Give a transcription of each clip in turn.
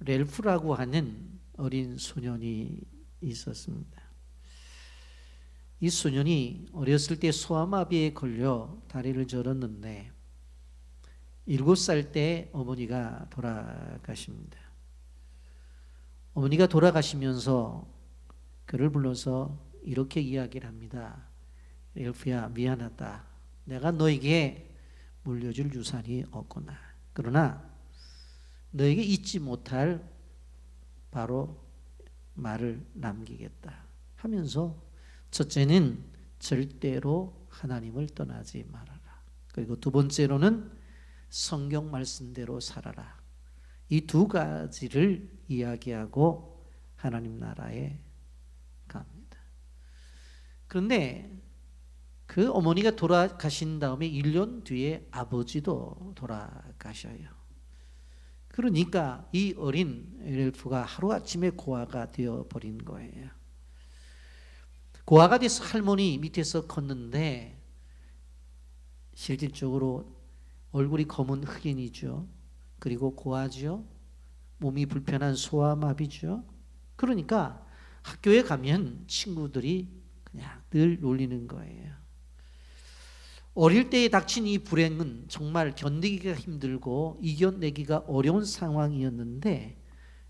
렐프라고 하는 어린 소년이 있었습니다. 이 소년이 어렸을 때 소아마비에 걸려 다리를 절었는데 7살 때 어머니가 돌아가십니다. 어머니가 돌아가시면서 그를 불러서 이렇게 이야기를 합니다. 렐프야, 미안하다. 내가 너에게 물려줄 유산이 없구나. 그러나 너에게 잊지 못할 바로 말을 남기겠다 하면서, 첫째는 절대로 하나님을 떠나지 말아라. 그리고 두 번째로는 성경 말씀대로 살아라. 이 두 가지를 이야기하고 하나님 나라에 갑니다. 그런데 그 어머니가 돌아가신 다음에 1년 뒤에 아버지도 돌아가셔요. 그러니까 이 어린 렐프가 하루아침에 고아가 되어버린 거예요. 고아가 돼서 할머니 밑에서 컸는데 실질적으로 얼굴이 검은 흑인이죠. 그리고 고아죠. 몸이 불편한 소아마비죠. 그러니까 학교에 가면 친구들이 그냥 늘 놀리는 거예요. 어릴 때에 닥친 이 불행은 정말 견디기가 힘들고 이겨내기가 어려운 상황이었는데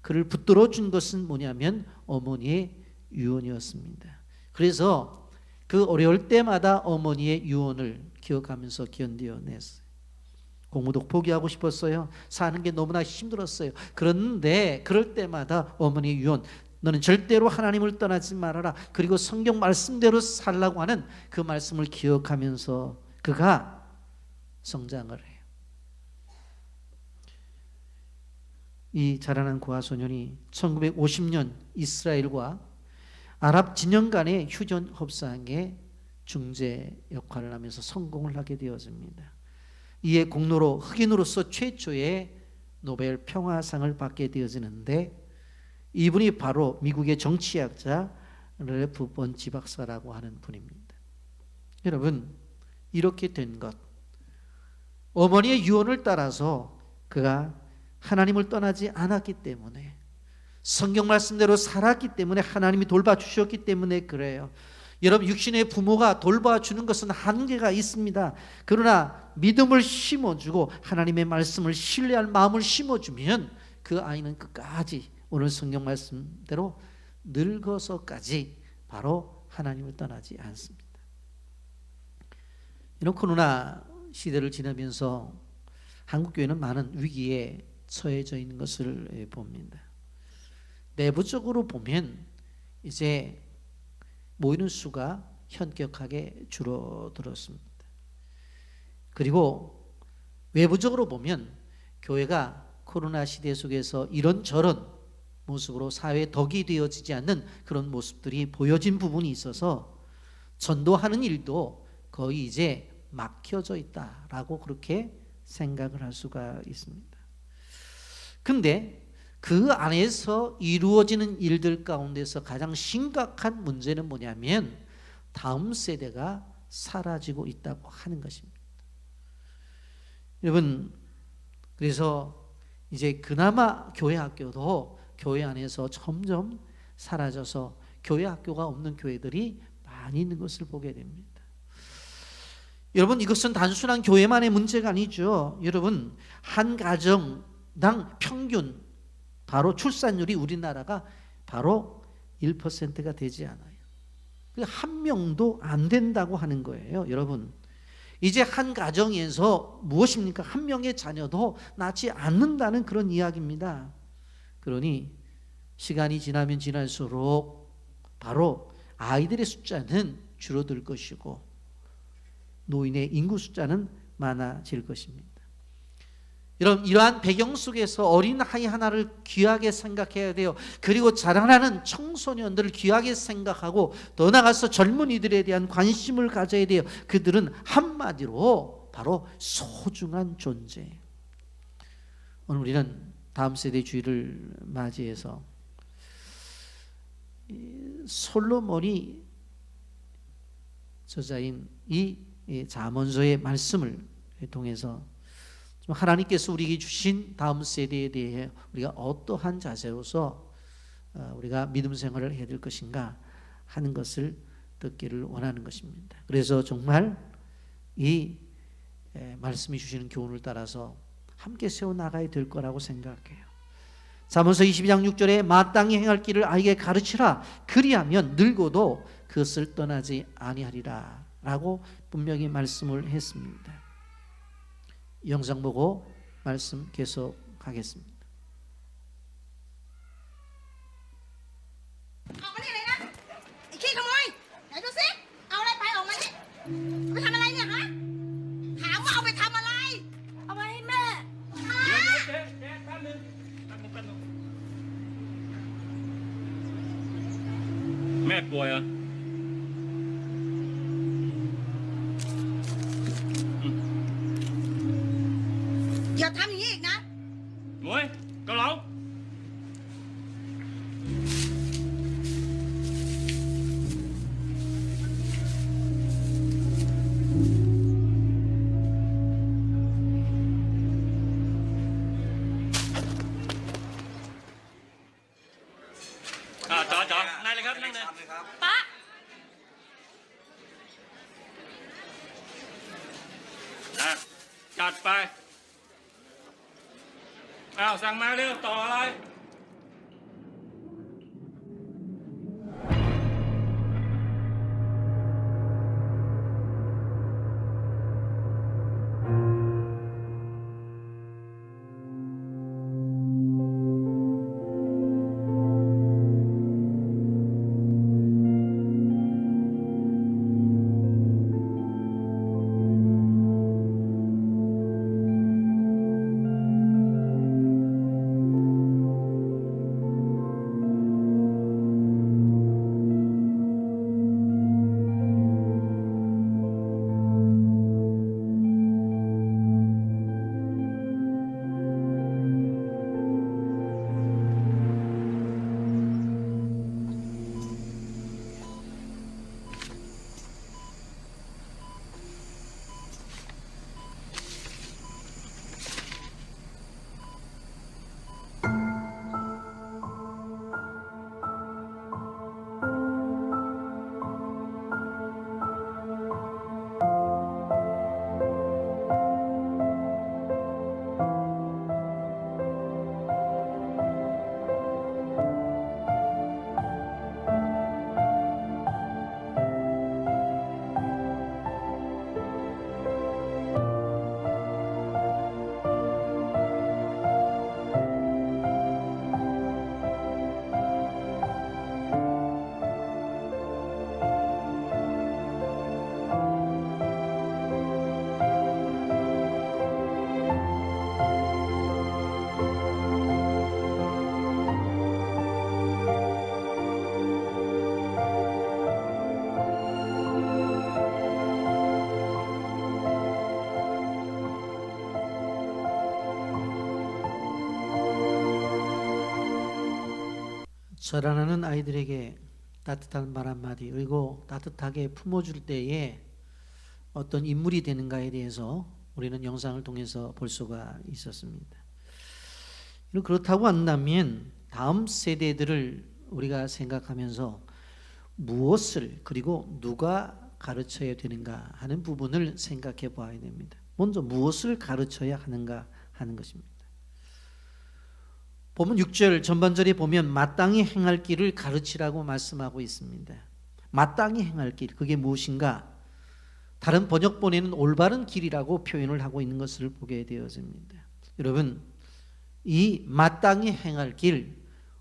그를 붙들어 준 것은 뭐냐면 어머니의 유언이었습니다. 그래서 그 어려울 때마다 어머니의 유언을 기억하면서 견뎌냈어요. 공부도 포기하고 싶었어요. 사는 게 너무나 힘들었어요. 그런데 그럴 때마다 어머니의 유언, 너는 절대로 하나님을 떠나지 말아라. 그리고 성경 말씀대로 살라고 하는 그 말씀을 기억하면서 그가 성장을 해요. 이 자라난 고아 소년이 1950년 이스라엘과 아랍 진영 간의 휴전 협상에 중재 역할을 하면서 성공을 하게 되어집니다. 이에 공로로 흑인으로서 최초의 노벨 평화상을 받게 되어지는데 이분이 바로 미국의 정치학자 렐프 번치 박사라고 하는 분입니다. 여러분, 이렇게 된 것, 어머니의 유언을 따라서 그가 하나님을 떠나지 않았기 때문에, 성경 말씀대로 살았기 때문에, 하나님이 돌봐주셨기 때문에 그래요. 여러분, 육신의 부모가 돌봐주는 것은 한계가 있습니다. 그러나 믿음을 심어주고 하나님의 말씀을 신뢰할 마음을 심어주면 그 아이는 끝까지 오늘 성경 말씀대로 늙어서까지 바로 하나님을 떠나지 않습니다. 이런 코로나 시대를 지나면서 한국교회는 많은 위기에 처해져 있는 것을 봅니다. 내부적으로 보면 이제 모이는 수가 현격하게 줄어들었습니다. 그리고 외부적으로 보면 교회가 코로나 시대 속에서 이런저런 모습으로 사회에 덕이 되어지지 않는 그런 모습들이 보여진 부분이 있어서 전도하는 일도 거의 이제 막혀져 있다라고 그렇게 생각을 할 수가 있습니다. 근데 그 안에서 이루어지는 일들 가운데서 가장 심각한 문제는 뭐냐면 다음 세대가 사라지고 있다고 하는 것입니다. 여러분, 그래서 이제 그나마 교회 학교도 교회 안에서 점점 사라져서 교회 학교가 없는 교회들이 많이 있는 것을 보게 됩니다. 여러분, 이것은 단순한 교회만의 문제가 아니죠. 여러분, 한 가정당 평균 바로 출산율이 우리나라가 바로 1%가 되지 않아요. 한 명도 안 된다고 하는 거예요. 여러분, 이제 한 가정에서 무엇입니까? 한 명의 자녀도 낳지 않는다는 그런 이야기입니다. 그러니 시간이 지나면 지날수록 바로 아이들의 숫자는 줄어들 것이고 노인의 인구 숫자는 많아질 것입니다. 여러분, 이러한 배경 속에서 어린 아이 하나를 귀하게 생각해야 돼요. 그리고 자라나는 청소년들을 귀하게 생각하고 더 나아가서 젊은이들에 대한 관심을 가져야 돼요. 그들은 한마디로 바로 소중한 존재. 오늘 우리는 다음 세대 주일을 맞이해서 솔로몬이 저자인 이 잠언서의 말씀을 통해서 하나님께서 우리에게 주신 다음 세대에 대해 우리가 어떠한 자세로서 우리가 믿음 생활을 해야 될 것인가 하는 것을 듣기를 원하는 것입니다. 그래서 정말 이 말씀이 주시는 교훈을 따라서 함께 세워나가야 될 거라고 생각해요. 잠언서 22장 6절에 마땅히 행할 길을 아이에게 가르치라. 그리하면 늙어도 그것을 떠나지 아니하리라 라고 분명히 말씀을 했습니다. 영상 보고 말씀 계속하겠습니다. ออกมานี่เลยนะไอ้ขี้ขโมยไหนดูสิเอาอะไรไปออกมานี่เอาไปทำอะไรเนี่ยฮะถามว่าเอาไปทำอะไรเอาไปให้แม่ฮะ เจ๊แป๊บนึงแม่ป่วยเหรอ อย่าทำอย่างนี้อีกนะ หมวยเกาเหลาจ๋อนั่งเลยครับนั่งเลย ป๊า จัดไปสั่งมาเร็วต่ออะไร자라나는 아이들에게 따뜻한 말 한마디 그리고 따뜻하게 품어줄 때에 어떤 인물이 되는가에 대해서 우리는 영상을 통해서 볼 수가 있었습니다. 그렇다고 한다면 다음 세대들을 우리가 생각하면서 무엇을 그리고 누가 가르쳐야 되는가 하는 부분을 생각해 봐야 됩니다. 먼저 무엇을 가르쳐야 하는가 하는 것입니다. 보면 6절 전반절에 보면 마땅히 행할 길을 가르치라고 말씀하고 있습니다. 마땅히 행할 길, 그게 무엇인가? 다른 번역본에는 올바른 길이라고 표현을 하고 있는 것을 보게 되어집니다. 여러분, 이 마땅히 행할 길,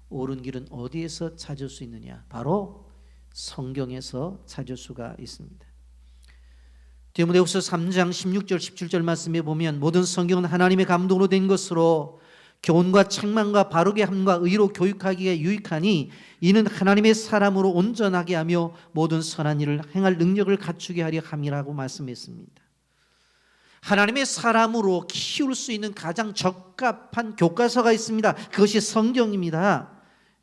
옳은 길은 어디에서 찾을 수 있느냐? 바로 성경에서 찾을 수가 있습니다. 디모데후서 3장 16절 17절 말씀에 보면 모든 성경은 하나님의 감동으로 된 것으로 교훈과 책망과 바르게 함과 의로 교육하기에 유익하니 이는 하나님의 사람으로 온전하게 하며 모든 선한 일을 행할 능력을 갖추게 하려 함이라고 말씀했습니다. 하나님의 사람으로 키울 수 있는 가장 적합한 교과서가 있습니다. 그것이 성경입니다.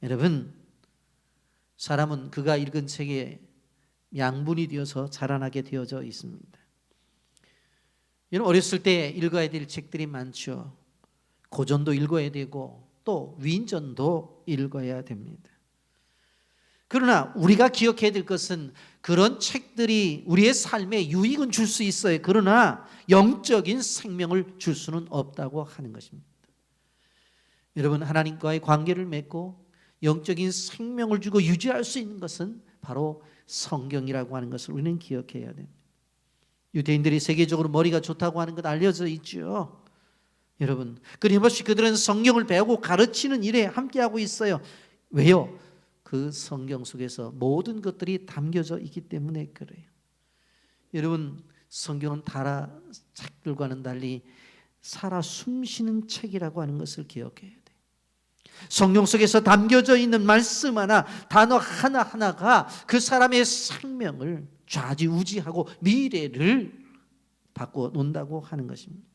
여러분, 사람은 그가 읽은 책에 양분이 되어서 자라나게 되어져 있습니다. 여러분 어렸을 때 읽어야 될 책들이 많죠. 고전도 읽어야 되고 또 위인전도 읽어야 됩니다. 그러나 우리가 기억해야 될 것은 그런 책들이 우리의 삶에 유익은 줄 수 있어요. 그러나 영적인 생명을 줄 수는 없다고 하는 것입니다. 여러분 하나님과의 관계를 맺고 영적인 생명을 주고 유지할 수 있는 것은 바로 성경이라고 하는 것을 우리는 기억해야 됩니다. 유대인들이 세계적으로 머리가 좋다고 하는 것 알려져 있죠. 여러분 끊임없이 그들은 성경을 배우고 가르치는 일에 함께하고 있어요. 왜요? 그 성경 속에서 모든 것들이 담겨져 있기 때문에 그래요. 여러분 성경은 다른 책들과는 달리 살아 숨쉬는 책이라고 하는 것을 기억해야 돼요. 성경 속에서 담겨져 있는 말씀 하나, 단어 하나하나가 그 사람의 생명을 좌지우지하고 미래를 바꿔 놓는다고 하는 것입니다.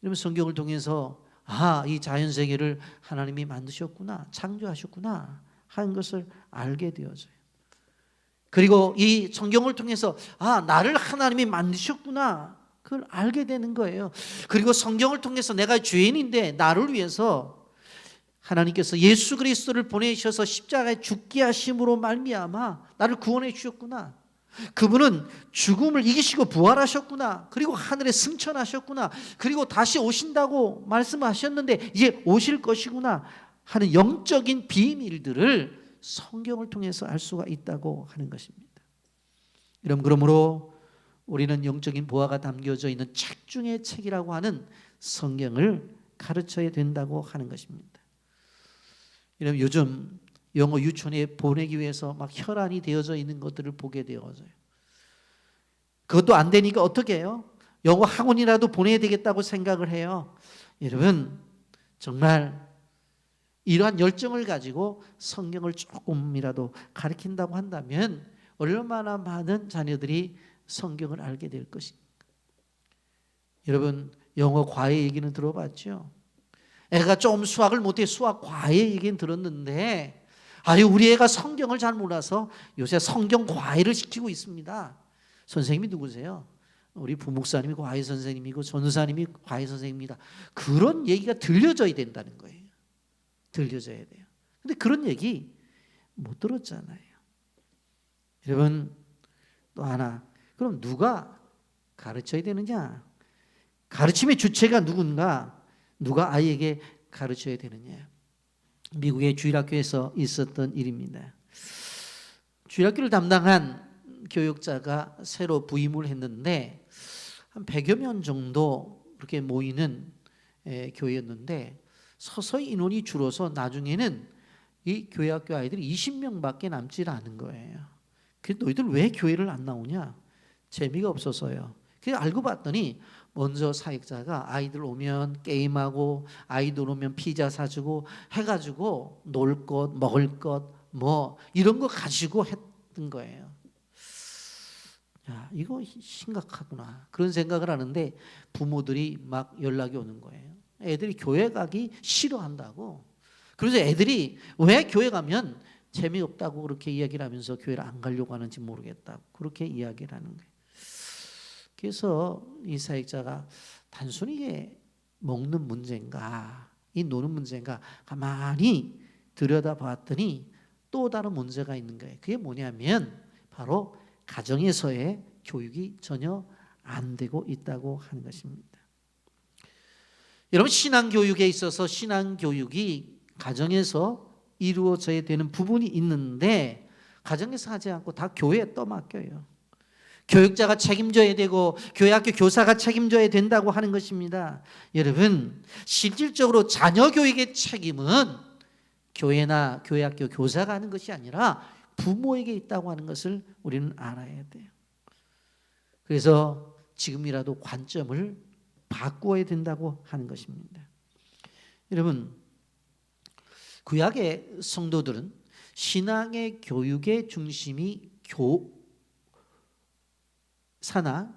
여러분 성경을 통해서 이 자연세계를 하나님이 만드셨구나, 창조하셨구나 하는 것을 알게 되어져요. 그리고 이 성경을 통해서 나를 하나님이 만드셨구나 그걸 알게 되는 거예요. 그리고 성경을 통해서 내가 죄인인데 나를 위해서 하나님께서 예수 그리스도를 보내셔서 십자가에 죽게 하심으로 말미암아 나를 구원해 주셨구나. 그분은 죽음을 이기시고 부활하셨구나. 그리고 하늘에 승천하셨구나. 그리고 다시 오신다고 말씀하셨는데 이제 오실 것이구나 하는 영적인 비밀들을 성경을 통해서 알 수가 있다고 하는 것입니다. 여러분 그러므로 우리는 영적인 보화가 담겨져 있는 책 중의 책이라고 하는 성경을 가르쳐야 된다고 하는 것입니다. 여러분 요즘 영어 유치원에 보내기 위해서 막 혈안이 되어져 있는 것들을 보게 되어져요. 그것도 안 되니까 어떻게 해요? 영어 학원이라도 보내야 되겠다고 생각을 해요. 여러분 정말 이러한 열정을 가지고 성경을 조금이라도 가르친다고 한다면 얼마나 많은 자녀들이 성경을 알게 될 것입니까? 여러분 영어 과외 얘기는 들어봤죠? 애가 좀 수학을 못해 수학 과외 얘기는 들었는데 우리 애가 성경을 잘 몰라서 요새 성경 과외를 시키고 있습니다. 선생님이 누구세요? 우리 부목사님이 과외 선생님이고 전도사님이 과외 선생님입니다. 그런 얘기가 들려져야 된다는 거예요. 들려져야 돼요. 근데 그런 얘기 못 들었잖아요. 여러분 또 하나, 그럼 누가 가르쳐야 되느냐? 가르침의 주체가 누군가? 누가 아이에게 가르쳐야 되느냐? 미국의 주일학교에서 있었던 일입니다. 주일학교를 담당한 교육자가 새로 부임을 했는데 한 100여 명 정도 그렇게 모이는 교회였는데 서서히 인원이 줄어서 나중에는 이 교회학교 아이들이 20명밖에 남질 않은 거예요. 그래서 너희들 왜 교회를 안 나오냐? 재미가 없어서요. 그래서 알고 봤더니 먼저 사역자가 아이들 오면 게임하고 아이들 오면 피자 사주고 해가지고 놀 것, 먹을 것 뭐 이런 거 가지고 했던 거예요. 야, 이거 심각하구나 그런 생각을 하는데 부모들이 막 연락이 오는 거예요. 애들이 교회 가기 싫어한다고. 그래서 애들이 왜 교회 가면 재미없다고 그렇게 이야기를 하면서 교회를 안 가려고 하는지 모르겠다고 그렇게 이야기를 하는 거예요. 그래서 이 사역자가 단순히 이게 먹는 문제인가 이 노는 문제인가 가만히 들여다봤더니 또 다른 문제가 있는 거예요. 그게 뭐냐면 바로 가정에서의 교육이 전혀 안 되고 있다고 하는 것입니다. 여러분 신앙교육에 있어서 신앙교육이 가정에서 이루어져야 되는 부분이 있는데 가정에서 하지 않고 다 교회에 떠맡겨요. 교육자가 책임져야 되고 교회학교 교사가 책임져야 된다고 하는 것입니다. 여러분 실질적으로 자녀 교육의 책임은 교회나 교회학교 교사가 하는 것이 아니라 부모에게 있다고 하는 것을 우리는 알아야 돼요. 그래서 지금이라도 관점을 바꾸어야 된다고 하는 것입니다. 여러분 구약의 성도들은 신앙의 교육의 중심이 교사나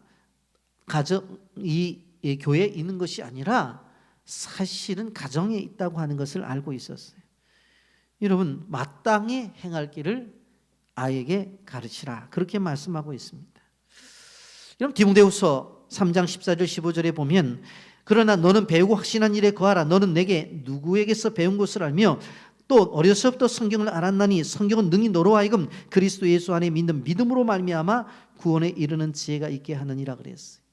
가정 이 교회에 있는 것이 아니라 사실은 가정에 있다고 하는 것을 알고 있었어요. 여러분 마땅히 행할 길을 아이에게 가르치라 그렇게 말씀하고 있습니다. 여러분 디모데후서 3장 14절 15절에 보면 그러나 너는 배우고 확신한 일에 거하라. 너는 내게 누구에게서 배운 것을 알며 또 어려서부터 성경을 알았나니 성경은 능히 너로 하여금 그리스도 예수 안에 믿는 믿음으로 말미암아 구원에 이르는 지혜가 있게 하느니라 그랬어요.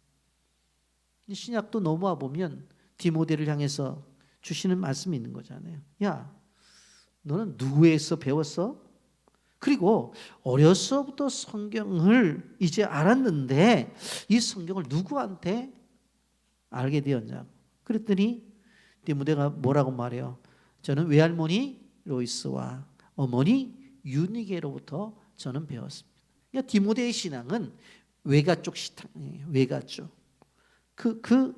이 신약도 넘어와 보면 디모데를 향해서 주시는 말씀이 있는 거잖아요. 야, 너는 누구에게서 배웠어? 그리고 어려서부터 성경을 이제 알았는데 이 성경을 누구한테 알게 되었냐고. 그랬더니 디모데가 뭐라고 말해요? 저는 외할머니 로이스와 어머니 유니게로부터 저는 배웠습니다. 그러니까 디모데의 신앙은 외가 쪽 신앙이에요. 외가 쪽. 그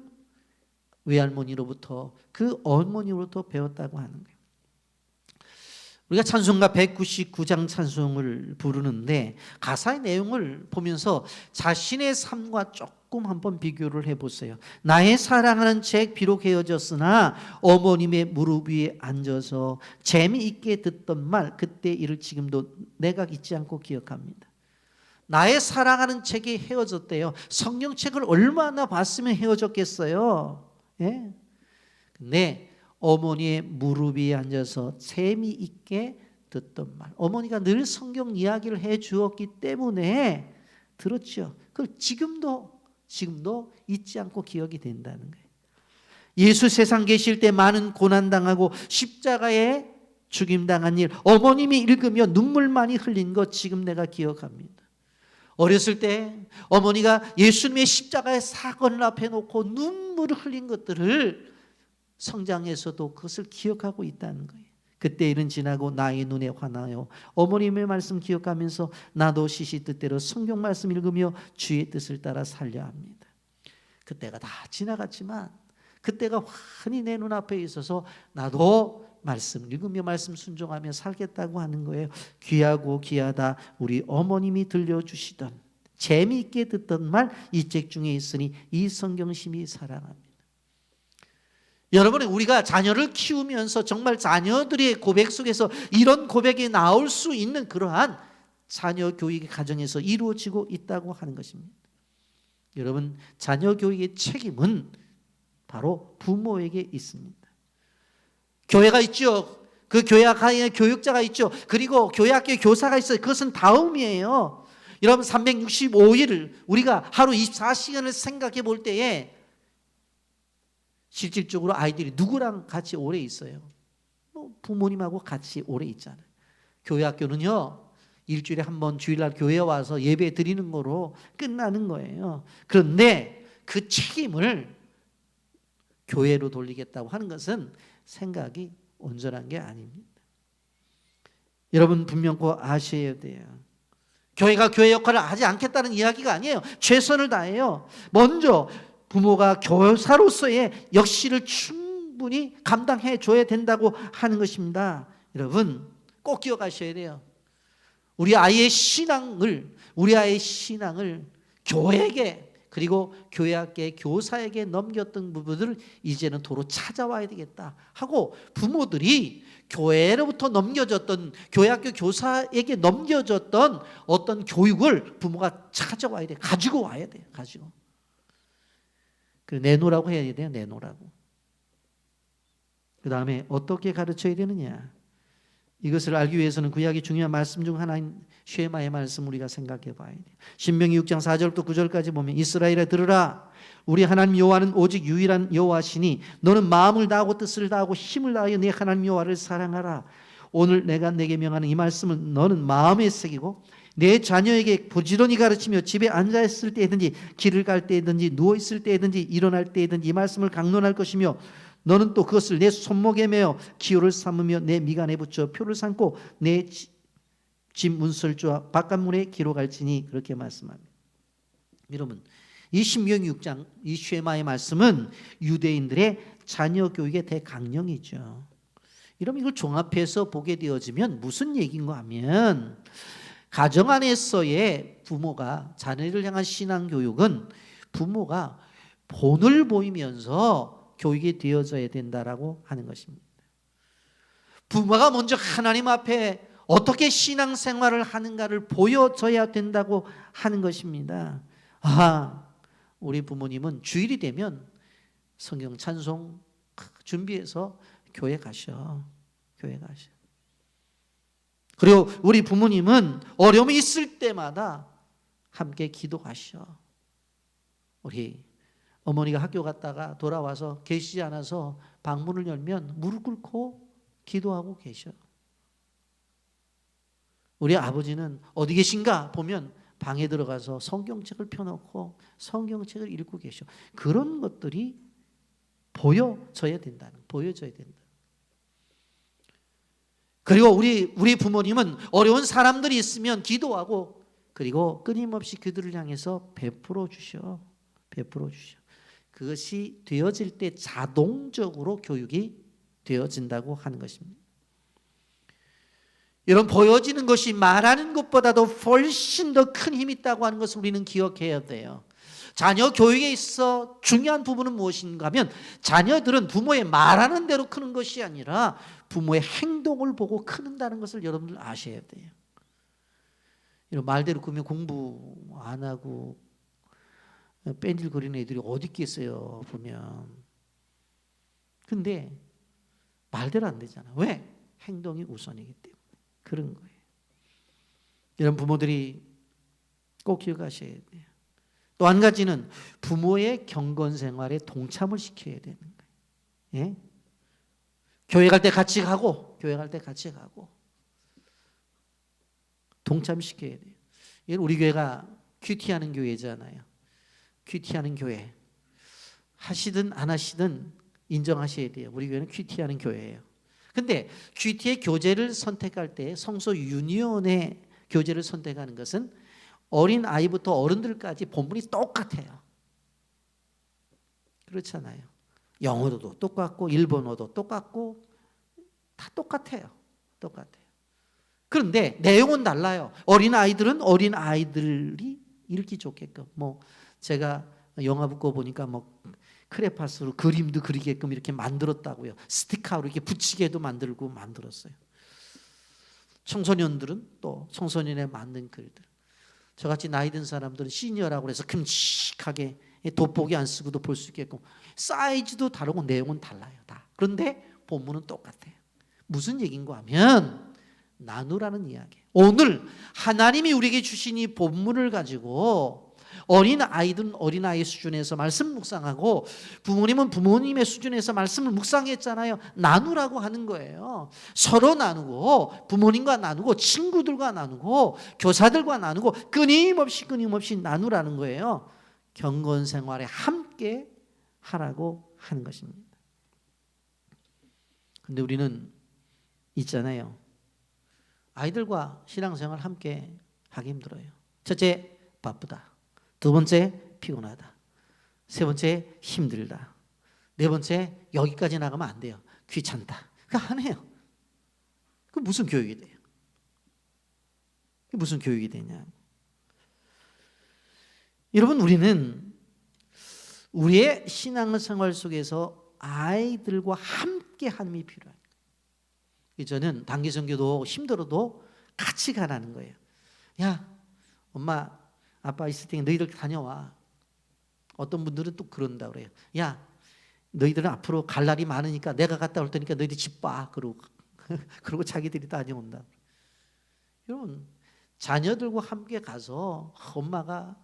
외할머니로부터 그 어머니로부터 배웠다고 하는 거예요. 우리가 찬송가 199장 찬송을 부르는데 가사의 내용을 보면서 자신의 삶과 조금 한번 비교를 해보세요. 나의 사랑하는 책 비록 헤어졌으나 어머님의 무릎 위에 앉아서 재미있게 듣던 말 그때 일을 지금도 내가 잊지 않고 기억합니다. 나의 사랑하는 책이 헤어졌대요. 성경책을 얼마나 봤으면 헤어졌겠어요. 예? 근데 어머니의 무릎 위에 앉아서 재미있게 듣던 말. 어머니가 늘 성경 이야기를 해 주었기 때문에 들었죠. 그걸 지금도 잊지 않고 기억이 된다는 거예요. 예수 세상 계실 때 많은 고난당하고 십자가에 죽임당한 일, 어머님이 읽으며 눈물 많이 흘린 것 지금 내가 기억합니다. 어렸을 때 어머니가 예수님의 십자가의 사건을 앞에 놓고 눈물을 흘린 것들을 성장에서도 그것을 기억하고 있다는 거예요. 그때 일은 지나고 나의 눈에 환하여 어머님의 말씀 기억하면서 나도 시시 뜻대로 성경 말씀 읽으며 주의 뜻을 따라 살려 합니다. 그때가 다 지나갔지만 그때가 환히 내 눈앞에 있어서 나도 말씀 읽으며 말씀 순종하며 살겠다고 하는 거예요. 귀하고 귀하다 우리 어머님이 들려주시던 재미있게 듣던 말 이 책 중에 있으니 이 성경 심히 사랑합니다. 여러분, 우리가 자녀를 키우면서 정말 자녀들의 고백 속에서 이런 고백이 나올 수 있는 그러한 자녀 교육의 가정에서 이루어지고 있다고 하는 것입니다. 여러분, 자녀 교육의 책임은 바로 부모에게 있습니다. 교회가 있죠. 그 교회학교에 교육자가 있죠. 그리고 교회학교 교사가 있어요. 그것은 다음이에요. 여러분, 365일을 우리가 하루 24시간을 생각해 볼 때에 실질적으로 아이들이 누구랑 같이 오래 있어요? 부모님하고 같이 오래 있잖아요. 교회 학교는요, 일주일에 한 번 주일날 교회에 와서 예배 드리는 거로 끝나는 거예요. 그런데 그 책임을 교회로 돌리겠다고 하는 것은 생각이 온전한 게 아닙니다. 여러분 분명 꼭 아셔야 돼요. 교회가 교회 역할을 하지 않겠다는 이야기가 아니에요. 최선을 다해요. 먼저 부모가 교사로서의 역할을 충분히 감당해 줘야 된다고 하는 것입니다. 여러분 꼭 기억하셔야 돼요. 우리 아이의 신앙을 교회에게 그리고 교회학교의 교사에게 넘겼던 부분들을 이제는 도로 찾아와야 되겠다 하고 부모들이 교회로부터 넘겨졌던 교회학교 교사에게 넘겨졌던 어떤 교육을 부모가 찾아와야 돼요. 가지고 와야 돼요. 가지고. 내놓으라고 해야 돼요. 내놓으라고. 그 다음에 어떻게 가르쳐야 되느냐. 이것을 알기 위해서는 구약의 중요한 말씀 중 하나인 쉐마의 말씀 우리가 생각해 봐야 돼요. 신명기 6장 4절부터 9절까지 보면 이스라엘아 들으라. 우리 하나님 여호와는 오직 유일한 여호와시니 너는 마음을 다하고 뜻을 다하고 힘을 다하여 네 하나님 여호와를 사랑하라. 오늘 내가 내게 명하는 이 말씀을 너는 마음에 새기고 내 자녀에게 부지런히 가르치며 집에 앉아있을 때든지 길을 갈 때든지 누워있을 때든지 일어날 때든지 이 말씀을 강론할 것이며 너는 또 그것을 내 손목에 매어 기호를 삼으며 내 미간에 붙여 표를 삼고 내 집 문설주와 바깥문에 기록할지니 그렇게 말씀합니다. 여러분 이 신명기 6장 이 쉐마의 말씀은 유대인들의 자녀 교육의 대강령이죠. 여러분 이걸 종합해서 보게 되어지면 무슨 얘기인가 하면 가정 안에서의 부모가 자녀를 향한 신앙교육은 부모가 본을 보이면서 교육이 되어져야 된다라고 하는 것입니다. 부모가 먼저 하나님 앞에 어떻게 신앙생활을 하는가를 보여줘야 된다고 하는 것입니다. 우리 부모님은 주일이 되면 성경 찬송 준비해서 교회 가셔. 교회 가셔. 그리고 우리 부모님은 어려움이 있을 때마다 함께 기도하셔. 우리 어머니가 학교 갔다가 돌아와서 계시지 않아서 방문을 열면 무릎 꿇고 기도하고 계셔. 우리 아버지는 어디 계신가 보면 방에 들어가서 성경책을 펴놓고 성경책을 읽고 계셔. 그런 것들이 보여져야 된다. 그리고 우리 부모님은 어려운 사람들이 있으면 기도하고 그리고 끊임없이 그들을 향해서 베풀어 주셔. 그것이 되어질 때 자동적으로 교육이 되어진다고 하는 것입니다. 이런 보여지는 것이 말하는 것보다도 훨씬 더 큰 힘이 있다고 하는 것을 우리는 기억해야 돼요. 자녀 교육에 있어 중요한 부분은 무엇인가 하면 자녀들은 부모의 말하는 대로 크는 것이 아니라 부모의 행동을 보고 크는다는 것을 여러분들 아셔야 돼요. 이런 말대로 크면 공부 안 하고 뺀질거리는 애들이 어디 있겠어요 보면. 근데 말대로 안 되잖아. 왜? 행동이 우선이기 때문에 그런 거예요. 이런 부모들이 꼭 기억하셔야 돼요. 또 한 가지는 부모의 경건 생활에 동참을 시켜야 되는 거예요. 예? 교회 갈 때 같이 가고 동참시켜야 돼요. 우리 교회가 큐티하는 교회잖아요. 큐티하는 교회 하시든 안 하시든 인정하셔야 돼요. 우리 교회는 큐티하는 교회예요. 근데 큐티의 교재를 선택할 때 성소 유니온의 교재를 선택하는 것은 어린 아이부터 어른들까지 본문이 똑같아요. 그렇잖아요. 영어도 똑같고 일본어도 똑같고 다 똑같아요. 그런데 내용은 달라요. 어린 아이들은 어린 아이들이 읽기 좋게끔 제가 영화 듣고 보니까 크레파스로 그림도 그리게끔 이렇게 만들었다고요. 스티커로 이렇게 붙이게도 만들었어요. 청소년들은 또 청소년에 맞는 글들. 저같이 나이 든 사람들은 시니어라고 해서 큼직하게 돋보기 안 쓰고도 볼 수 있게끔 사이즈도 다르고 내용은 달라요. 다. 그런데 본문은 똑같아요. 무슨 얘기인가 하면 나누라는 이야기예요. 오늘 하나님이 우리에게 주신 이 본문을 가지고 어린아이들은 어린아이 수준에서 말씀 묵상하고 부모님은 부모님의 수준에서 말씀을 묵상했잖아요. 나누라고 하는 거예요. 서로 나누고 부모님과 나누고 친구들과 나누고 교사들과 나누고 끊임없이 나누라는 거예요. 경건 생활에 함께 하라고 하는 것입니다. 근데 우리는 있잖아요. 아이들과 신앙생활 함께 하기 힘들어요. 첫째, 바쁘다. 두 번째, 피곤하다. 세 번째, 힘들다. 네 번째, 여기까지 나가면 안 돼요. 귀찮다. 그거 안 해요. 그 무슨 교육이 돼요? 무슨 교육이 되냐? 여러분, 우리는 우리의 신앙생활 속에서 아이들과 함께 함이 필요해요. 저는 단기 선교도 힘들어도 같이 가라는 거예요. 야, 엄마, 아빠 있을 때 너희들 다녀와. 어떤 분들은 또 그런다 그래요. 야, 너희들은 앞으로 갈 날이 많으니까 내가 갔다 올 테니까 너희들 집 봐. 그러고 자기들이 다녀온다. 여러분, 자녀들과 함께 가서 엄마가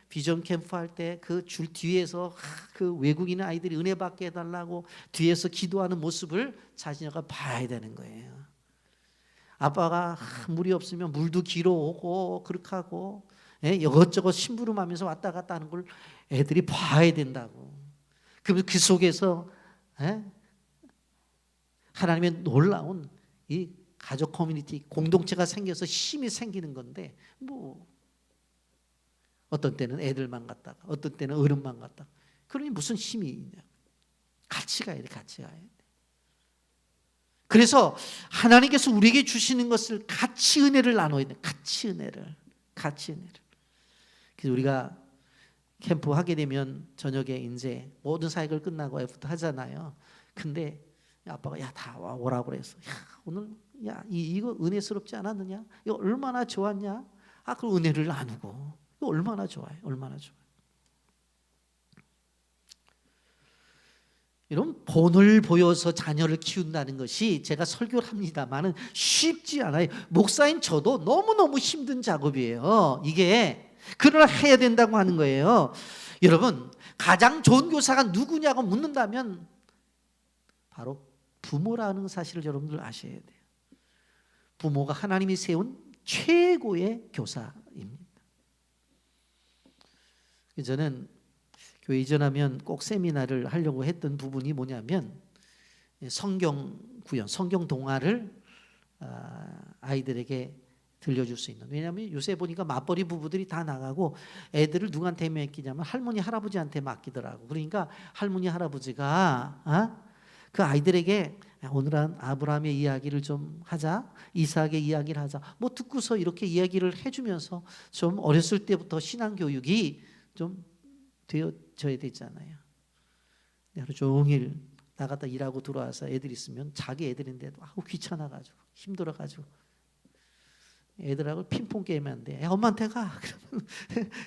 비전 캠프 할 때 그 줄 뒤에서 그 외국인 아이들이 은혜 받게 해달라고 뒤에서 기도하는 모습을 자녀가 봐야 되는 거예요. 아빠가 물이 없으면 물도 길어 오고 그렇게 하고 이것저것 심부름하면서 왔다 갔다 하는 걸 애들이 봐야 된다고. 그러면 그 속에서 하나님의 놀라운 이 가족 커뮤니티 공동체가 생겨서 힘이 생기는 건데 어떤 때는 애들만 갔다가 어떤 때는 어른만 갔다가 그러니 무슨 힘이 있냐. 같이 가야 돼. 그래서 하나님께서 우리에게 주시는 것을 같이 은혜를 나눠야 돼. 같이 은혜를. 그래서 우리가 캠프 하게 되면 저녁에 이제 모든 사역을 끝나고 애프터 하잖아요. 근데 아빠가 다 오라고 그랬어. 오늘 이거 은혜스럽지 않았느냐? 이거 얼마나 좋았냐? 그 은혜를 나누고 이거 얼마나 좋아요. 여러분, 본을 보여서 자녀를 키운다는 것이 제가 설교를 합니다만은 쉽지 않아요. 목사인 저도 너무너무 힘든 작업이에요. 이게 그러나 해야 된다고 하는 거예요. 여러분, 가장 좋은 교사가 누구냐고 묻는다면 바로 부모라는 사실을 여러분들 아셔야 돼요. 부모가 하나님이 세운 최고의 교사입니다. 저는 교회 이전하면 꼭 세미나를 하려고 했던 부분이 뭐냐면 성경 구연, 성경 동화를 아이들에게 들려줄 수 있는. 왜냐하면 요새 보니까 맞벌이 부부들이 다 나가고 애들을 누구한테 맡기냐면 할머니 할아버지한테 맡기더라고. 그러니까 할머니 할아버지가 그 아이들에게 오늘은 아브라함의 이야기를 좀 하자, 이삭의 이야기를 하자, 뭐 듣고서 이렇게 이야기를 해주면서 좀 어렸을 때부터 신앙 교육이 좀 되어져야 되잖아요. 하루 종일 나갔다 일하고 들어와서 애들 있으면 자기 애들인데도 귀찮아가지고 힘들어가지고 애들하고 핑퐁 게임하는데 야 엄마한테 가. 그러면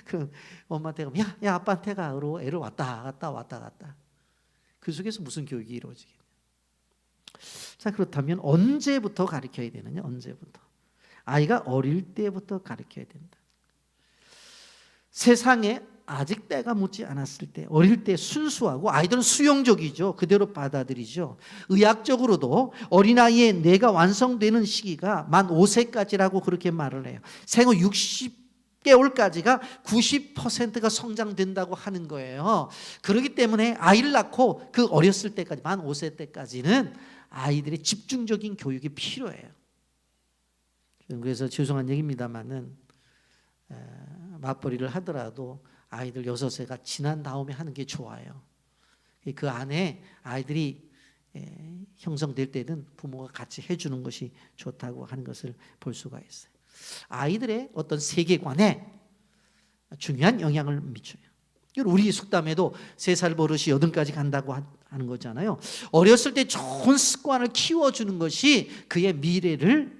그 엄마한테 가면 야 아빠한테 가. 그러고 애를 왔다 갔다. 그 속에서 무슨 교육이 이루어지겠냐. 자, 그렇다면 언제부터 가르쳐야 되느냐? 언제부터? 아이가 어릴 때부터 가르쳐야 된다. 세상에 아직 때가 묻지 않았을 때, 어릴 때 순수하고 아이들은 수용적이죠. 그대로 받아들이죠. 의학적으로도 어린아이의 뇌가 완성되는 시기가 만 5세까지라고 그렇게 말을 해요. 생후 60개월까지가 90%가 성장된다고 하는 거예요. 그렇기 때문에 아이를 낳고 그 어렸을 때까지, 만 5세 때까지는 아이들의 집중적인 교육이 필요해요. 그래서 죄송한 얘기입니다만은 맞벌이를 하더라도 아이들 6세가 지난 다음에 하는 게 좋아요. 그 안에 아이들이 형성될 때는 부모가 같이 해주는 것이 좋다고 하는 것을 볼 수가 있어요. 아이들의 어떤 세계관에 중요한 영향을 미쳐요. 우리 속담에도 3살 버릇이 8까지 간다고 하는 거잖아요. 어렸을 때 좋은 습관을 키워주는 것이 그의 미래를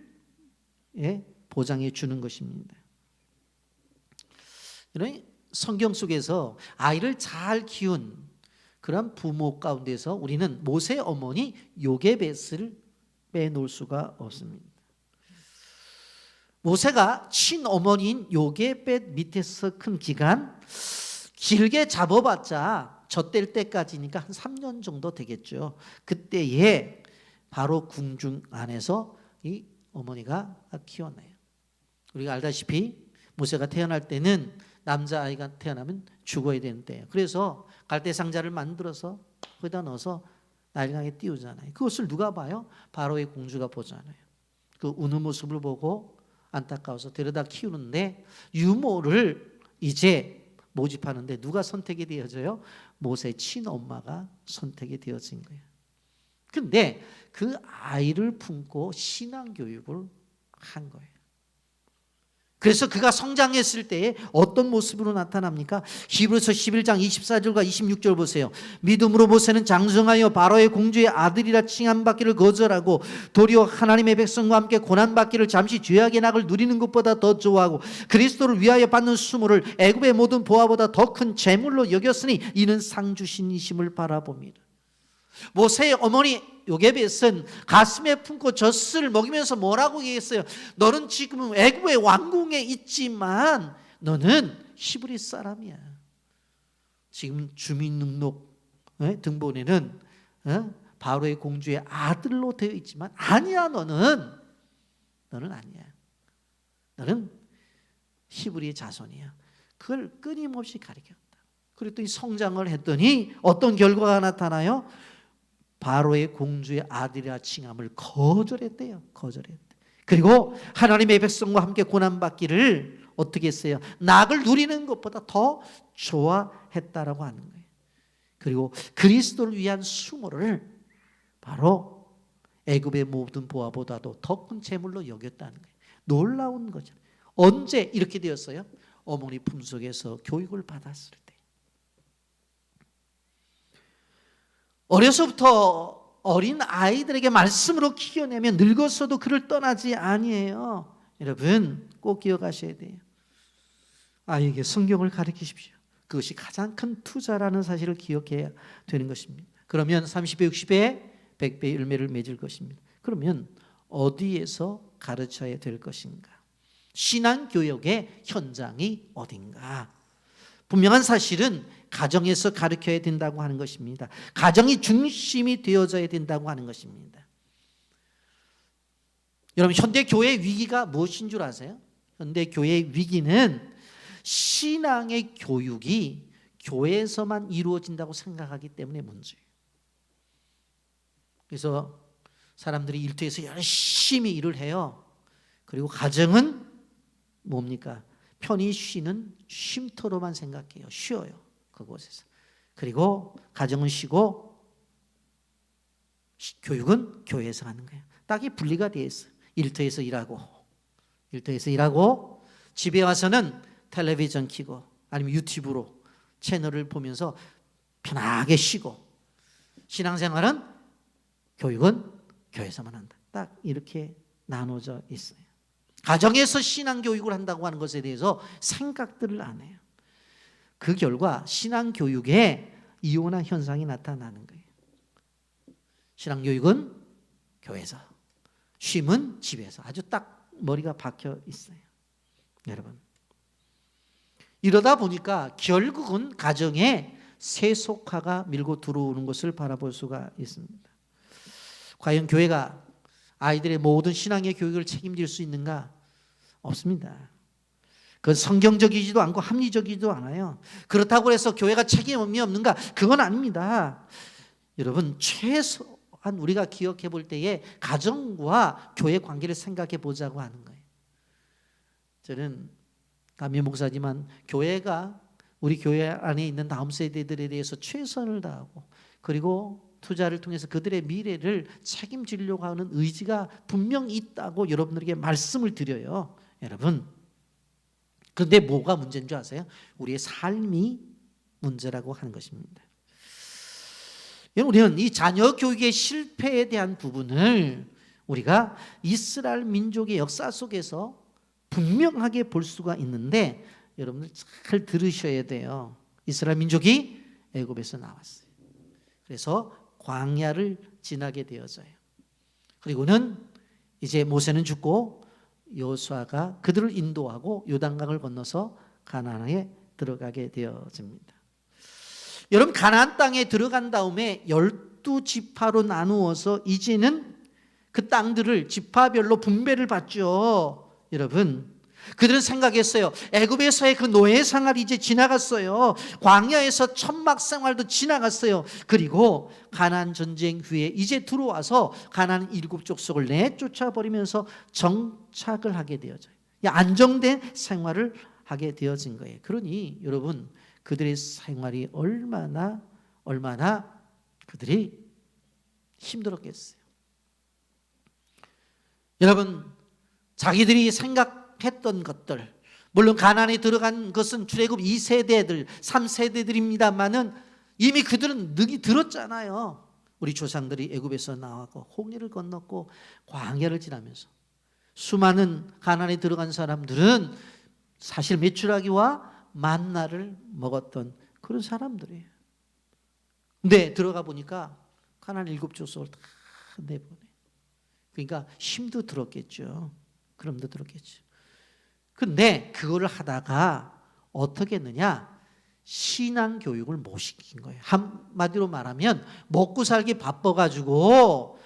보장해 주는 것입니다. 성경 속에서 아이를 잘 키운 그런 부모 가운데서 우리는 모세 어머니 요게벳을 빼놓을 수가 없습니다. 모세가 친어머니인 요게벳 밑에서 큰 기간, 길게 잡아봤자 젖될 때까지니까 한 3년 정도 되겠죠. 그때에 바로 궁중 안에서 이 어머니가 키워내요. 우리가 알다시피 모세가 태어날 때는 남자아이가 태어나면 죽어야 되는데, 그래서 갈대상자를 만들어서 거기다 넣어서 나일강에 띄우잖아요. 그것을 누가 봐요? 바로의 공주가 보잖아요. 그 우는 모습을 보고 안타까워서 데려다 키우는데 유모를 이제 모집하는데 누가 선택이 되어져요? 모세의 친엄마가 선택이 되어진 거예요. 근데 그 아이를 품고 신앙교육을 한 거예요. 그래서 그가 성장했을 때에 어떤 모습으로 나타납니까? 히브리서 11장 24절과 26절 보세요. 믿음으로 모세는 장성하여 바로의 공주의 아들이라 칭함받기를 거절하고 도리어 하나님의 백성과 함께 고난받기를 잠시 죄악의 낙을 누리는 것보다 더 좋아하고 그리스도를 위하여 받는 수모를 애굽의 모든 보화보다 더 큰 재물로 여겼으니 이는 상 주신 이심을 바라봅니다. 모세의 어머니 요게벳은 가슴에 품고 젖을 먹이면서 뭐라고 얘기했어요? 너는 지금 애굽의 왕궁에 있지만 너는 히브리 사람이야. 지금 주민등록 등본에는 바로의 공주의 아들로 되어 있지만 아니야. 너는 아니야. 너는 히브리의 자손이야. 그걸 끊임없이 가르쳤다. 그랬더니 성장을 했더니 어떤 결과가 나타나요? 바로의 공주의 아들이라 칭함을 거절했대요. 그리고 하나님의 백성과 함께 고난받기를 어떻게 했어요? 낙을 누리는 것보다 더 좋아했다라고 하는 거예요. 그리고 그리스도를 위한 수모를 바로 애굽의 모든 보화보다도 더 큰 재물로 여겼다는 거예요. 놀라운 거죠. 언제 이렇게 되었어요? 어머니 품속에서 교육을 받았을 때. 어려서부터 어린 아이들에게 말씀으로 키워내면 늙어서도 그를 떠나지 아니에요. 여러분 꼭 기억하셔야 돼요. 아이에게 성경을 가르치십시오. 그것이 가장 큰 투자라는 사실을 기억해야 되는 것입니다. 그러면 30배, 60배, 100배의 열매를 맺을 것입니다. 그러면 어디에서 가르쳐야 될 것인가? 신앙교육의 현장이 어딘가? 분명한 사실은 가정에서 가르쳐야 된다고 하는 것입니다. 가정이 중심이 되어져야 된다고 하는 것입니다. 여러분, 현대 교회의 위기가 무엇인 줄 아세요? 현대 교회의 위기는 신앙의 교육이 교회에서만 이루어진다고 생각하기 때문에 문제예요. 그래서 사람들이 일터에서 열심히 일을 해요. 그리고 가정은 뭡니까? 편히 쉬는 쉼터로만 생각해요. 쉬어요, 그곳에서. 그리고 가정은 쉬고 교육은 교회에서 하는 거예요. 딱이 분리가 되어 있어요. 일터에서 일하고 집에 와서는 텔레비전 켜고 아니면 유튜브로 채널을 보면서 편하게 쉬고, 신앙생활은 교육은 교회에서만 한다. 딱 이렇게 나눠져 있어요. 가정에서 신앙교육을 한다고 하는 것에 대해서 생각들을 안 해요. 그 결과 신앙교육에 이혼한 현상이 나타나는 거예요. 신앙교육은 교회에서, 쉼은 집에서. 아주 딱 머리가 박혀 있어요. 여러분, 이러다 보니까 결국은 가정에 세속화가 밀고 들어오는 것을 바라볼 수가 있습니다. 과연 교회가 아이들의 모든 신앙의 교육을 책임질 수 있는가? 없습니다. 그건 성경적이지도 않고 합리적이지도 않아요. 그렇다고 해서 교회가 책임이 없는가? 그건 아닙니다. 여러분, 최소한 우리가 기억해 볼 때에 가정과 교회 관계를 생각해 보자고 하는 거예요. 저는 감리 목사지만 교회가 우리 교회 안에 있는 다음 세대들에 대해서 최선을 다하고, 그리고 투자를 통해서 그들의 미래를 책임지려고 하는 의지가 분명히 있다고 여러분들에게 말씀을 드려요. 여러분, 그런데 뭐가 문제인 줄 아세요? 우리의 삶이 문제라고 하는 것입니다. 우리는 이 자녀 교육의 실패에 대한 부분을 우리가 이스라엘 민족의 역사 속에서 분명하게 볼 수가 있는데, 여러분들 잘 들으셔야 돼요. 이스라엘 민족이 애굽에서 나왔어요. 그래서 광야를 지나게 되어져요. 그리고는 이제 모세는 죽고 여호수아가 그들을 인도하고 요단강을 건너서 가나안에 들어가게 되어집니다. 여러분, 가나안 땅에 들어간 다음에 12지파로 나누어서 이제는 그 땅들을 지파별로 분배를 받죠. 여러분, 그들은 생각했어요. 애굽에서의 그 노예 생활이 이제 지나갔어요. 광야에서 천막 생활도 지나갔어요. 그리고 가나안 전쟁 후에 이제 들어와서 가나안 7족속을 내쫓아 버리면서 정착을 하게 되어져요. 안정된 생활을 하게 되어진 거예요. 그러니 여러분, 그들의 생활이 얼마나 그들이 힘들었겠어요. 여러분, 자기들이 생각했던 것들, 물론 가나안에 들어간 것은 출애굽 2세대들, 3세대들입니다만은 이미 그들은 능히 들었잖아요. 우리 조상들이 애굽에서 나왔고 홍해를 건넜고 광야를 지나면서 수많은 가나안에 들어간 사람들은 사실 메추라기와 만나를 먹었던 그런 사람들이에요. 근데 들어가 보니까 가나안 7족속을 다 내보내. 그러니까 힘도 들었겠죠. 그럼도 들었겠죠. 근데 그거를 하다가 어떻게 했느냐? 신앙 교육을 못 시킨 거예요. 한마디로 말하면 먹고 살기 바빠가지고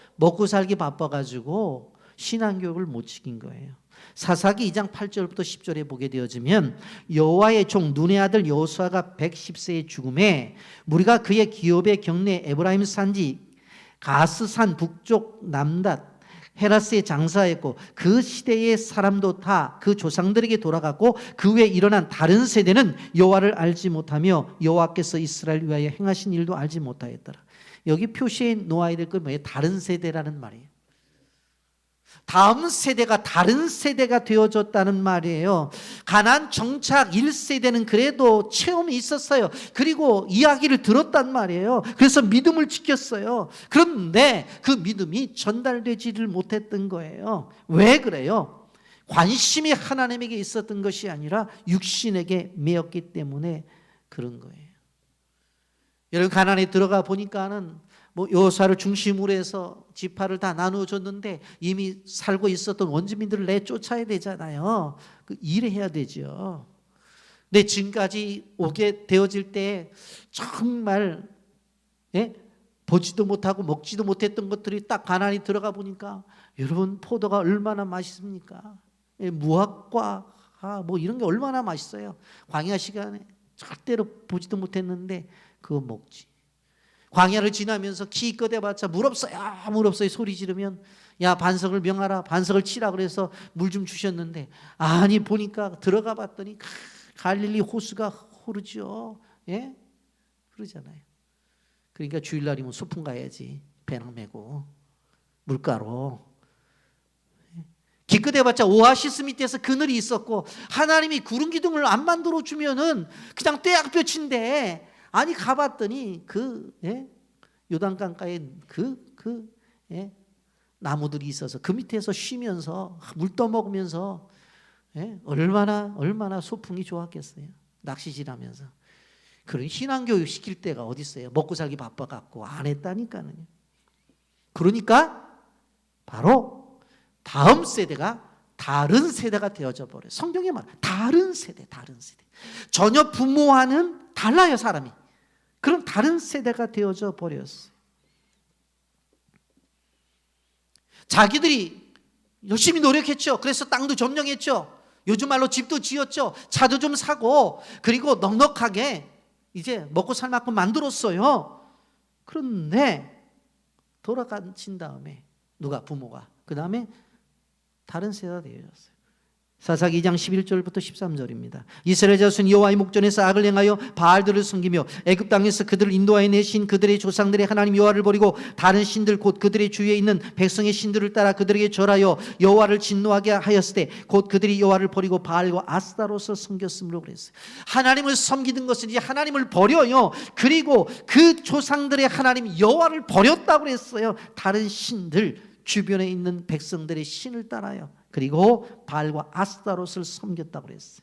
신앙 교육을 못 시킨 거예요. 사사기 2장 8절부터 10절에 보게 되어지면 여호와의 종 눈의 아들 여호수아가 110세의 죽음에 무리가 그의 기업의 경내 에브라임 산지 가스산 북쪽 남닷 헤라스에 장사했고 그 시대의 사람도 다 그 조상들에게 돌아갔고 그 후에 일어난 다른 세대는 여호와를 알지 못하며 여호와께서 이스라엘 위하여 행하신 일도 알지 못하였더라. 여기 표시해 놓아야 될 건 뭐예요? 다른 세대라는 말이에요. 다음 세대가 다른 세대가 되어졌다는 말이에요. 가나안 정착 1세대는 그래도 체험이 있었어요. 그리고 이야기를 들었단 말이에요. 그래서 믿음을 지켰어요. 그런데 그 믿음이 전달되지를 못했던 거예요. 왜 그래요? 관심이 하나님에게 있었던 것이 아니라 육신에게 매였기 때문에 그런 거예요. 여러분, 가나안에 들어가 보니까는 뭐 여호수아를 중심으로 해서 지파를 다 나누어 줬는데 이미 살고 있었던 원주민들을 내쫓아야 되잖아요. 그 일해야 되죠. 근데 지금까지 오게 되어질 때 정말 보지도 못하고 먹지도 못했던 것들이 딱 가나안이 들어가 보니까 여러분 포도가 얼마나 맛있습니까? 무화과 뭐 이런 게 얼마나 맛있어요. 광야 시간에 절대로 보지도 못했는데 그거 먹지. 광야를 지나면서 키 끄대봤자 물 없어요, 물 없어요 소리 지르면 야 반석을 명하라, 반석을 치라 그래서 물 좀 주셨는데 아니 보니까 들어가 봤더니 갈릴리 호수가 흐르죠. 예? 흐르잖아요. 그러니까 주일날이면 소풍 가야지. 배낭 메고 물가로. 기껏해봤자 오아시스 밑에서 그늘이 있었고 하나님이 구름 기둥을 안 만들어 주면은 그냥 떼약볕인데 아니 가봤더니 요단강가에 나무들이 있어서 그 밑에서 쉬면서 물 떠먹으면서 얼마나 소풍이 좋았겠어요. 낚시질하면서. 그런 신앙교육 시킬 때가 어디 있어요. 먹고 살기 바빠갖고 안 했다니까요. 그러니까 바로 다음 세대가 다른 세대가 되어져 버려요. 성경에 말 다른 세대. 전혀 부모와는 달라요 사람이. 그런 다른 세대가 되어져 버렸어요. 자기들이 열심히 노력했죠. 그래서 땅도 점령했죠. 요즘 말로 집도 지었죠. 차도 좀 사고 그리고 넉넉하게 이제 먹고 살 만큼 만들었어요. 그런데 돌아가신 다음에 누가 부모가 그 다음에 다른 세대가 되어졌어요. 사사기 2장 11절부터 13절입니다. 이스라엘 자손 여호와의 목전에서 악을 행하여 바알들을 섬기며 애굽 땅에서 그들을 인도하여 내신 그들의 조상들의 하나님 여호와를 버리고 다른 신들 곧 그들의 주위에 있는 백성의 신들을 따라 그들에게 절하여 여호와를 진노하게 하였을 때 곧 그들이 여호와를 버리고 바알과 아스타롯을 섬겼으므로 그랬어요. 하나님을 섬기는 것은 이제 하나님을 버려요. 그리고 그 조상들의 하나님 여호와를 버렸다고 그랬어요. 다른 신들 주변에 있는 백성들의 신을 따라요. 그리고 바알과 아스타롯을 섬겼다고 그랬어요.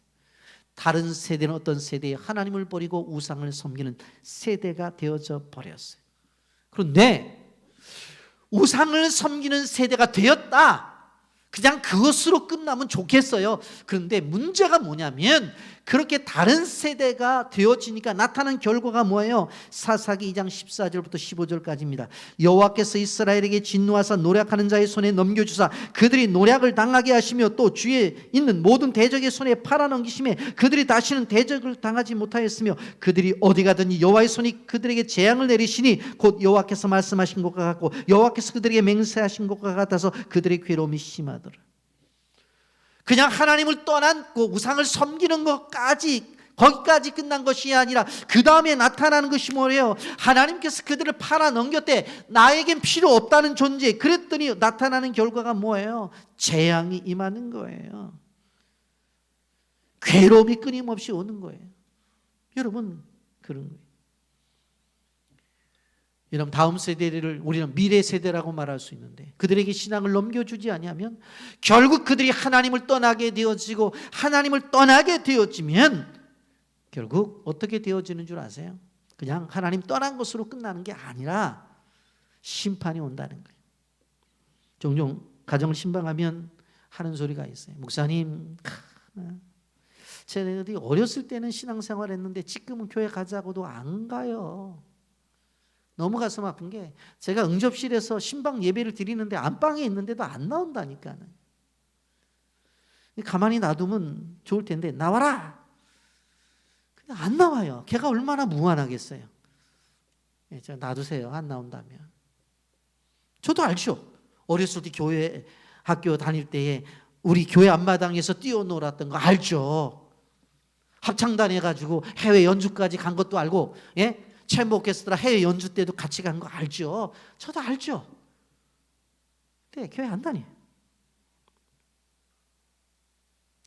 다른 세대는 어떤 세대에 하나님을 버리고 우상을 섬기는 세대가 되어져 버렸어요. 그런데 우상을 섬기는 세대가 되었다. 그냥 그것으로 끝나면 좋겠어요. 그런데 문제가 뭐냐면 그렇게 다른 세대가 되어지니까 나타난 결과가 뭐예요? 사사기 2장 14절부터 15절까지입니다. 여호와께서 이스라엘에게 진노하사 노략하는 자의 손에 넘겨주사 그들이 노략을 당하게 하시며 또 주위에 있는 모든 대적의 손에 팔아넘기심에 그들이 다시는 대적을 당하지 못하였으며 그들이 어디 가든지 여호와의 손이 그들에게 재앙을 내리시니 곧 여호와께서 말씀하신 것과 같고 여호와께서 그들에게 맹세하신 것과 같아서 그들의 괴로움이 심하더라. 그냥 하나님을 떠났고 우상을 섬기는 것까지 거기까지 끝난 것이 아니라 그 다음에 나타나는 것이 뭐예요? 하나님께서 그들을 팔아 넘겼대. 나에겐 필요 없다는 존재. 그랬더니 나타나는 결과가 뭐예요? 재앙이 임하는 거예요. 괴로움이 끊임없이 오는 거예요. 여러분 그런 거예요. 여러분 다음 세대를 우리는 미래 세대라고 말할 수 있는데 그들에게 신앙을 넘겨주지 아니하면 결국 그들이 하나님을 떠나게 되어지고 하나님을 떠나게 되어지면 결국 어떻게 되어지는 줄 아세요? 그냥 하나님 떠난 것으로 끝나는 게 아니라 심판이 온다는 거예요. 종종 가정을 신방하면 하는 소리가 있어요. 목사님 제가 어렸을 때는 신앙생활 했는데 지금은 교회 가자고도 안 가요. 너무 가슴 아픈 게 제가 응접실에서 신방 예배를 드리는데 안방에 있는데도 안 나온다니까요. 가만히 놔두면 좋을 텐데 나와라. 그냥 안 나와요. 걔가 얼마나 무한하겠어요. 제가 놔두세요. 안 나온다면. 저도 알죠. 어렸을 때 교회 학교 다닐 때에 우리 교회 앞마당에서 뛰어놀았던 거 알죠. 합창단 해가지고 해외 연주까지 간 것도 알고 챔버 오케스트라 해외 연주 때도 같이 간 거 알죠? 저도 알죠. 근데 교회 안 다녀요.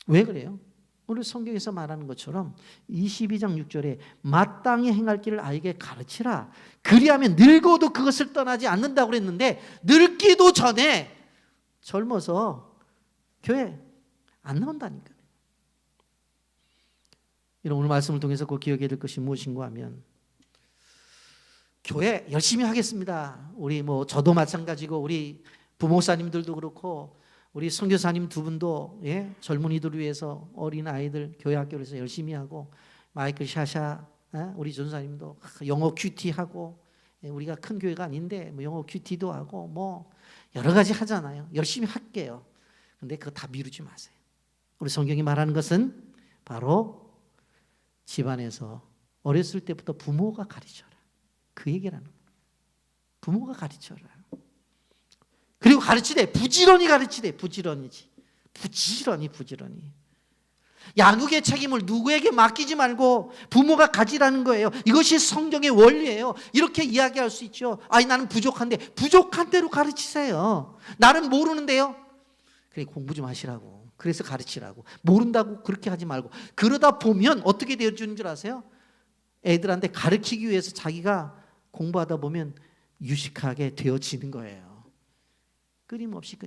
왜 그래요? 오늘 성경에서 말하는 것처럼 22장 6절에 마땅히 행할 길을 아이에게 가르치라. 그리하면 늙어도 그것을 떠나지 않는다고 그랬는데 늙기도 전에 젊어서 교회 안 나온다니까요. 오늘 말씀을 통해서 꼭 기억해야 될 것이 무엇인가 하면 교회 열심히 하겠습니다. 우리 뭐 저도 마찬가지고 우리 부목사님들도 그렇고 우리 선교사님 두 분도 예? 젊은이들을 위해서 어린 아이들 교회 학교에서 열심히 하고 마이클 샤샤 우리 전사님도 영어 큐티 하고 예, 우리가 큰 교회가 아닌데 뭐 영어 큐티도 하고 뭐 여러 가지 하잖아요. 열심히 할게요. 근데 그거 다 미루지 마세요. 우리 성경이 말하는 것은 바로 집안에서 어렸을 때부터 부모가 가르쳐라. 그 얘기라는 거예요. 부모가 가르쳐라. 그리고 가르치되 부지런히 가르치되 부지런히. 양육의 책임을 누구에게 맡기지 말고 부모가 가지라는 거예요. 이것이 성경의 원리예요. 이렇게 이야기할 수 있죠. 아니 나는 부족한데 부족한 대로 가르치세요. 나는 모르는데요. 그래 공부 좀 하시라고. 그래서 가르치라고. 모른다고 그렇게 하지 말고. 그러다 보면 어떻게 되어주는 줄 아세요? 애들한테 가르치기 위해서 자기가 공부하다 보면 유식하게 되어지는 거예요. 끊임없이.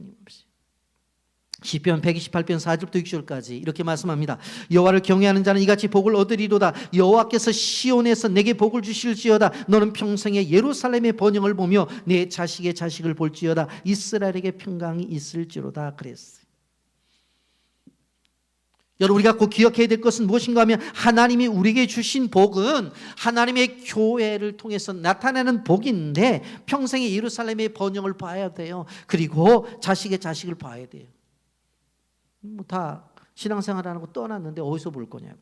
시편 128편 4절부터 6절까지 이렇게 말씀합니다. 여호와를 경외하는 자는 이같이 복을 얻으리로다. 여호와께서 시온에서 내게 복을 주실지어다. 너는 평생에 예루살렘의 번영을 보며 내 자식의 자식을 볼지어다. 이스라엘에게 평강이 있을지로다 그랬어요. 여러분 우리가 꼭 기억해야 될 것은 무엇인가 하면 하나님이 우리에게 주신 복은 하나님의 교회를 통해서 나타나는 복인데 평생에 예루살렘의 번영을 봐야 돼요. 그리고 자식의 자식을 봐야 돼요. 뭐 다 신앙생활 하는 거 떠났는데 어디서 볼 거냐고.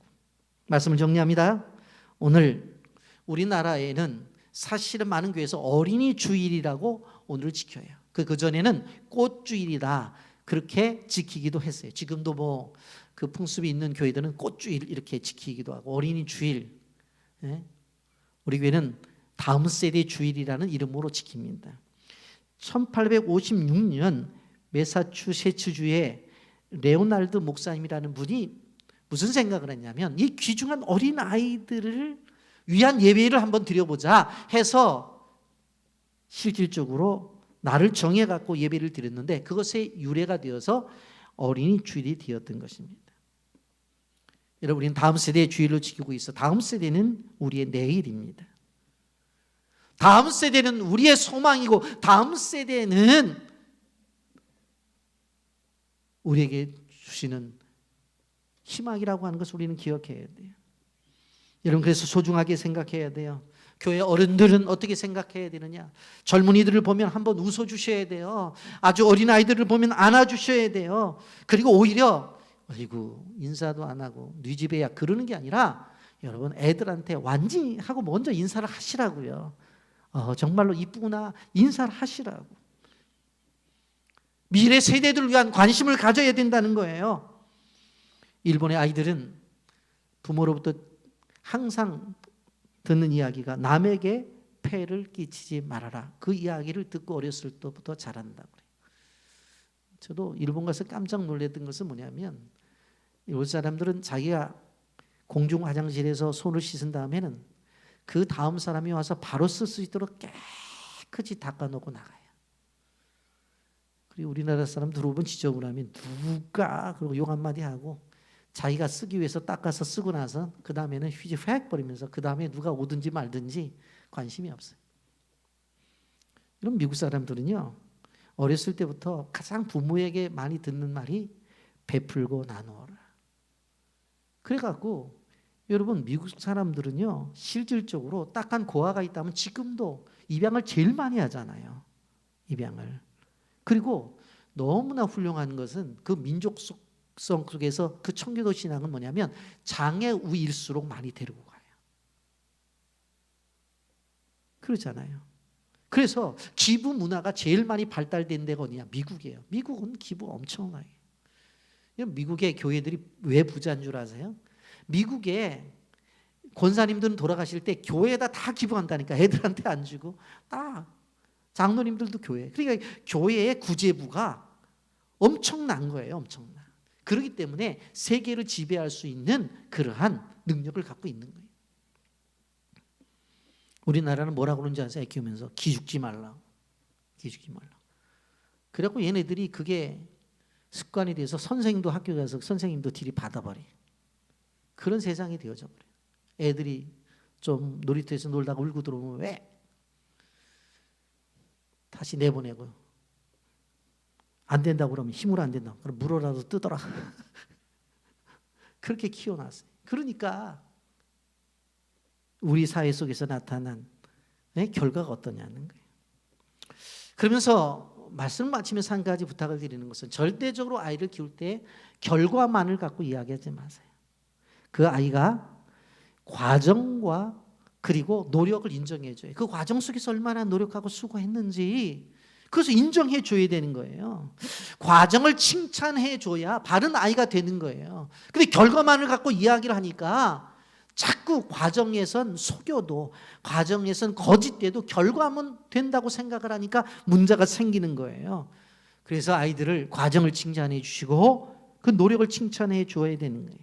말씀을 정리합니다. 오늘 우리나라에는 사실은 많은 교회에서 어린이 주일이라고 오늘을 지켜요. 그전에는 꽃주일이다 그렇게 지키기도 했어요. 지금도 뭐 그 풍습이 있는 교회들은 꽃주일 이렇게 지키기도 하고 어린이 주일, 우리 교회는 다음 세대 주일이라는 이름으로 지킵니다. 1856년 매사추세츠주의 레오날드 목사님이라는 분이 무슨 생각을 했냐면 이 귀중한 어린 아이들을 위한 예배를 한번 드려보자 해서 실질적으로 날을 정해갖고 예배를 드렸는데 그것의 유래가 되어서 어린이 주일이 되었던 것입니다. 여러분 우리는 다음 세대의 주일로 지키고 있어. 다음 세대는 우리의 내일입니다. 다음 세대는 우리의 소망이고 다음 세대는 우리에게 주시는 희망이라고 하는 것을 우리는 기억해야 돼요. 여러분 그래서 소중하게 생각해야 돼요. 교회 어른들은 어떻게 생각해야 되느냐. 젊은이들을 보면 한번 웃어주셔야 돼요. 아주 어린 아이들을 보면 안아주셔야 돼요. 그리고 오히려 아이고 인사도 안 하고 네 집에야 그러는 게 아니라 여러분 애들한테 완전히 하고 먼저 인사를 하시라고요. 정말로 이쁘구나 인사를 하시라고. 미래 세대들을 위한 관심을 가져야 된다는 거예요. 일본의 아이들은 부모로부터 항상 듣는 이야기가 남에게 폐를 끼치지 말아라. 그 이야기를 듣고 어렸을 때부터 자란다고 그래요. 저도 일본 가서 깜짝 놀랐던 것은 뭐냐면 일본 사람들은 자기가 공중 화장실에서 손을 씻은 다음에는 그 다음 사람이 와서 바로 쓸 수 있도록 깨끗이 닦아놓고 나가요. 그리고 우리나라 사람 들어오면 지저분하면 누가 그러고 욕 한마디 하고 자기가 쓰기 위해서 닦아서 쓰고 나서 그 다음에는 휴지 휙 버리면서 그 다음에 누가 오든지 말든지 관심이 없어요. 이런 미국 사람들은요 어렸을 때부터 가장 부모에게 많이 듣는 말이 베풀고 나누어라. 그래갖고 여러분 미국 사람들은요 실질적으로 딱한 고아가 있다면 지금도 입양을 제일 많이 하잖아요. 입양을. 그리고 너무나 훌륭한 것은 그 민족성 속에서 그 청교도 신앙은 뭐냐면 장애우일수록 많이 데리고 가요. 그렇잖아요. 그래서 기부 문화가 제일 많이 발달된 데가 어디냐? 미국이에요. 미국은 기부 엄청나게. 미국의 교회들이 왜 부자인 줄 아세요? 미국에 권사님들은 돌아가실 때 교회에다 다 기부한다니까. 애들한테 안 주고 다 장로님들도 교회. 그러니까 교회의 구제부가 엄청난 거예요. 엄청나. 그렇기 때문에 세계를 지배할 수 있는 그러한 능력을 갖고 있는 거예요. 우리나라는 뭐라고 그러는지 아세요? 애 키우면서 기죽지 말라. 기죽지 말라. 그래갖고 얘네들이 그게 습관이 돼서 선생님도 학교 가서 선생님도 딜이 받아버려. 그런 세상이 되어져 버려요. 애들이 좀 놀이터에서 놀다가 울고 들어오면 왜? 다시 내보내고요. 안 된다고 그러면 힘으로 안 된다고. 그럼 물어라도 뜨더라. 그렇게 키워놨어요. 그러니까 우리 사회 속에서 나타난 결과가 어떠냐는 거예요. 그러면서 말씀을 마치면서 한 가지 부탁을 드리는 것은 절대적으로 아이를 키울 때 결과만을 갖고 이야기하지 마세요. 그 아이가 과정과 그리고 노력을 인정해 줘요. 그 과정 속에서 얼마나 노력하고 수고했는지 그것을 인정해 줘야 되는 거예요. 과정을 칭찬해 줘야 바른 아이가 되는 거예요. 근데 결과만을 갖고 이야기를 하니까 자꾸 과정에선 속여도 과정에선 거짓돼도 결과만 된다고 생각을 하니까 문제가 생기는 거예요. 그래서 아이들을 과정을 칭찬해 주시고 그 노력을 칭찬해 줘야 되는 거예요.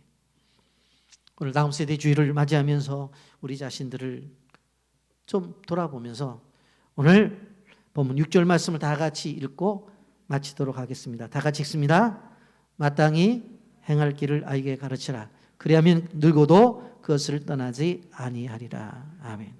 오늘 다음 세대 주일을 맞이하면서 우리 자신들을 좀 돌아보면서 오늘 본문 6절 말씀을 다 같이 읽고 마치도록 하겠습니다. 다 같이 읽습니다. 마땅히 행할 길을 아이에게 가르치라. 그리하면 늙어도 그것을 떠나지 아니하리라. 아멘.